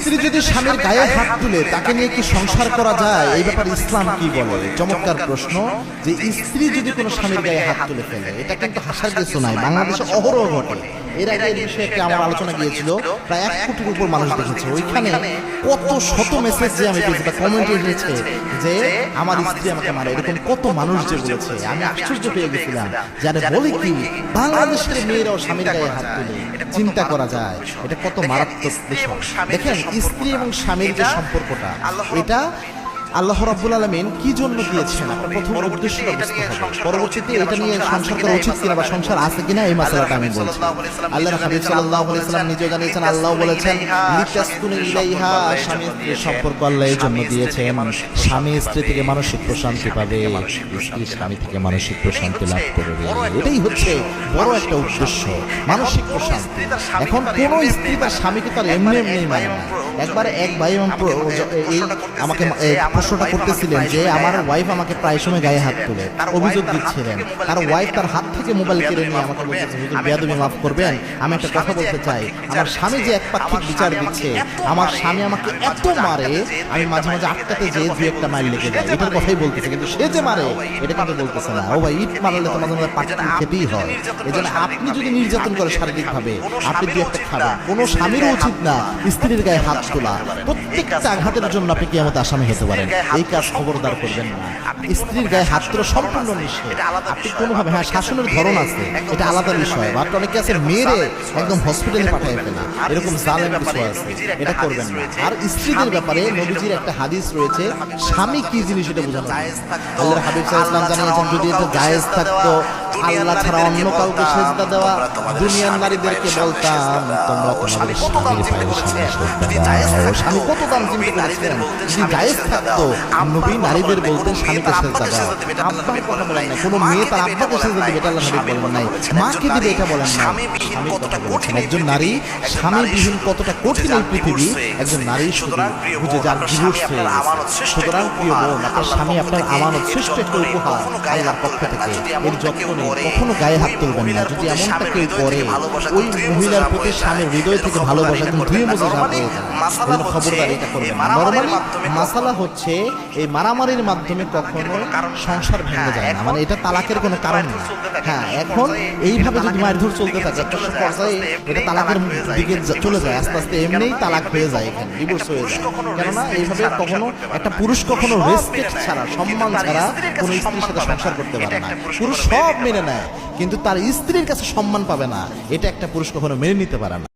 স্ত্রী যদি স্বামীর গায়ে হাত তুলে তাকে নিয়ে কি সংসার করা যায়, এই ব্যাপারে ইসলাম কি বলে? চমৎকার প্রশ্ন। যে স্ত্রী যদি কোনো স্বামীর গায়ে হাত তুলে ফেলে, এটা কিন্তু হাসার কিছু নাই, বাংলাদেশে অহরহ ঘটে। এর আগে এই বিষয়ে একটা আমার আলোচনা গিয়েছিল, প্রায় 1 কোটির উপর মানুষ দেখেছে। ওইখানে কত শত মেসেজ যে আমি পেয়েছি বা কমেন্ট এসেছে যে আমার স্ত্রী আমাকে মারে, এরকম কত মানুষ যে বলেছে, আমি আশ্চর্য পেয়ে গেছিলাম। যারা বলে কি বাংলাদেশের মেয়েরাও স্বামীর গায়ে হাত তুলে, চিন্তা করা যায় এটা কত মারাত্মক বিষয়। দেখেন, স্ত্রী এবং স্বামীর যে সম্পর্কটা, এটা আল্লাহ রাব্বুল আলামিন কি জন্য দিয়েছেন, আপনার প্রথম উদ্দেশ্যটা বুঝতে হবে। পরবর্তীতে এটা নিয়ে সংসার করা উচিত কিনা বা সংসার আছে কিনা এই মাসালাটা আমি বলছি। আল্লাহর হাবিব সাল্লাল্লাহু আলাইহি ওয়াসাল্লাম নিজে জানিয়েছেন, আল্লাহ বলেছেন লিতাসকুনু ইলাইহা, স্বামী স্ত্রীর সম্পর্ক আল্লাহ এই জন্য দিয়েছেন স্বামী স্ত্রী থেকে মানসিক প্রশান্তি পাবে, স্ত্রী স্বামী থেকে মানসিক প্রশান্তি লাভ করবে। এটাই হচ্ছে বড় একটা উদ্দেশ্য, মানসিক প্রশান্তি। এখন কোন স্ত্রী তার স্বামীকে তার এমনি এমনি মানে না। একবার এক ভাই এই আমাকে প্রশ্নটা করতেছিলেন যে আমার ওয়াইফ আমাকে প্রায় সময় গায়ে হাত তুলে, অভিযোগ দিচ্ছিলেন। তার ওয়াইফ তার হাত থেকে মোবাইল কেড়ে নিয়ে আমাকে বলতেছে, হুজুর বেয়াদবি মাফ করবেন, আমি একটা কথা বলতে চাই, আমার স্বামী যে একপাক্ষিক বিচার দিচ্ছে, আমার স্বামী আমাকে এত মারে, আমি মাঝে মাঝে আটকাতে যেয়ে 2-1টা মাইল লেগে যায়। এটার কথাই বলতেছে, কিন্তু সে যে মারে এটা কিন্তু বলতেছে না। ও ভাই, ইট মারলে তো মাঝে মাঝে পাটি খেতেই হয়। এই জন্য আপনি যদি নির্যাতন করে শারীরিকভাবে, আপনি 2-1টা খাবেন। কোনো স্বামীরও উচিত না স্ত্রীর গায়ে হাত তোলা। প্রত্যেকটা আঘাতের জন্য আপনি কিয়ামতে আসামি হতে পারেন। এই কাজ খবরদার করবেন না। স্ত্রীর গায়ে হাত তোলা সম্পূর্ণ নিষেধ। আপনি কোনোভাবে, হ্যাঁ শাসনের ধরন আছে, এটা আলাদা বিষয়। বাট অনেকে আছে মেরে একদম হসপিটালে পাঠিয়ে ফেলা, এরকম জালেম কিছু আছে, এটা করবেন না। আর স্ত্রীদের ব্যাপারে নবীজির একটা হাদিস রয়েছে, স্বামী কি জিনিস এটা বোঝানো। আল্লাহর হাবিব সাল্লাল্লাহু আলাইহি ওয়াসাল্লাম জানিয়েছেন, যদি এটা জায়েজ থাকতো আল্লাহ ছাড়া অন্য কাউকে সেজদা দেওয়া, দুনিয়ার নারীদেরকে বলতাম তোমরা তোমাদের স্বামীর পায়ে সেজদা দাও। স্বামী কত দাম চিন্তা করেছিলেন। যদি জায়েজ থাকতো নবী নারীদের বলতেন স্বামীকে সেজদা দাও। আব্বার কথা বলেন না, কোনো মেয়ে তার আব্বাকে সেজদা দিবে এটা আল্লাহর হাবিব বলেন নাই, মাকে দিবে এটা বলেন না। স্বামী কতটা কঠিন, একজন নারী স্বামীবিহীন কতটা কঠিন এই পৃথিবী, একজন নারী শুধু বুঝে যার ডিভোর্স হয়ে গেছে। সুতরাং প্রিয় বোন, আপনার স্বামী আপনার আমানত, শ্রেষ্ঠ একটা উপহার আল্লাহর পক্ষ থেকে। এর যত্ন নিন, কখনো গায়ে হাত তুলবেন না। যদি এমনটা কেউ করে, ওই মহিলার প্রতি স্বামীর হৃদয় থেকে ভালোবাসা একদম ধুয়ে মুছে সাফ হয়ে যায়। খবরদার এটা করবেন না। নরমালি মাসালা হচ্ছে এই মারামারির মাধ্যমে কখনো সংসার ভেঙে যায় না, মানে এটা তালাকের কোনো কারণ না। হ্যাঁ, এখন এইভাবে যদি মারধর চলতে থাকে একটা পর্যায়ে এটা তালাকের দিকে চলে যায়, আস্তে আস্তে এমনিই তালাক হয়ে যায়, এখানে ডিভোর্স হয়ে যায়। কেননা এইভাবে কখনো একটা পুরুষ কখনো রেসপেক্ট ছাড়া, সম্মান ছাড়া কোনো স্ত্রীর সাথে সংসার করতে পারে না। পুরুষ সব মেনে নেয় কিন্তু তার স্ত্রীর কাছে সম্মান পাবে না, এটা একটা পুরুষ কখনো মেনে নিতে পারে না।